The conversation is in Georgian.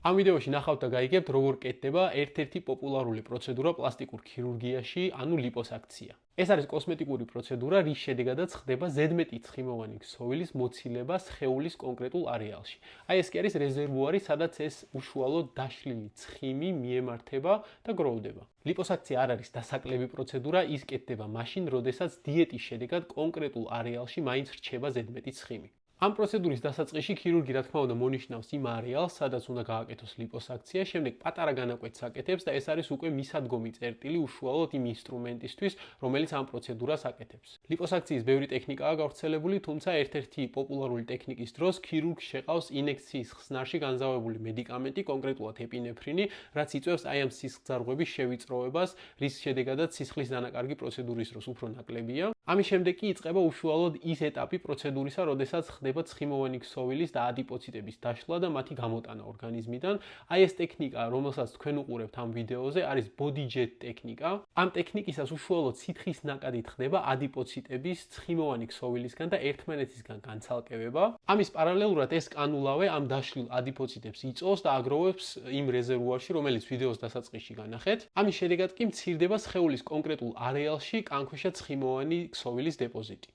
ამ ვიდეოში ნახავთ და გაიგებთ, როგორ კეთდება ერთ-ერთი პოპულარული პროცედურა პლასტიკურ ქირურგიაში, ანუ ლიპოსაქცია. ეს არის კოსმეტიკური პროცედურა, რის შედეგადაც ხდება ზედმეტი ცხიმოვანი ქსოვილის მოცილება სხეულის კონკრეტულ არეალში. აი ეს კი არის რეზერვუარი, სადაც ეს უშუალოდ დაშლილი ცხიმი მიემართება და გროვდება. ლიპოსაქცია არ არის დასაკლები პროცედურა, ის კეთდება მაშინ, როდესაც დიეტის შედეგად კონკრეტულ არეალში მაინც რჩება ზედმეტი ცხიმი. ამ პროცედურის დასაწყისში ქირურგი რა თქმა უნდა მონიშნავს იმ არეალს, სადაც უნდა გააკეთოს ლიპოსაქცია, შემდეგ პატარა განაკვეთს აკეთებს და ეს არის უკვე მისადგომი წერტილი უშუალოდ იმ ინსტრუმენტისთვის, რომელიც ამ პროცედურას აკეთებს. ლიპოსაქციის ბევრი ტექნიკაა გავრცელებული, თუმცა ერთ-ერთი პოპულარული ტექნიკის დროს ქირურგს შეყავს ინექციის ხსნარში განზავებული მედიკამენტი, კონკრეტულად ეპინეფრინი, რაც იწვევს აი ამ სისხლძარღვების შევიწროებას, რის შედეგადაც სისხლის დანაკარგი პროცედურის დროს უფრო ნაკლებია. ამის შემდეგ კი იწყება უშუალოდ ის ეტაპი პროცედურისა, როდესაც ხდება ცხიმოვანი ქსოვილის და ადიპოციტების დაშლა და მათი გამოტანა ორგანიზმიდან. აი ეს ტექნიკა, რომელსაც თქვენ უყურებთ ამ ვიდეოზე, არის body jet ტექნიკა. ამ ტექნიკისას უშუალოდ სითხის ნაკადით ხდება ადიპოციტების ცხიმოვანი ქსოვილისგან და ერთმანეთისგან განცალკევება. ამის პარალელურად ეს კანულავე ამ დაშლილ ადიპოციტებს იწოვს და აგროვებს იმ რეზერვუარში, რომელიც ვიდეოს დასაწყისში განახეთ. ამის შედეგად კი მცირდება სხეულის კონკრეტულ არეალში კანქვეშა ცხიმოვანი ქსოვილის დეპოზიტი.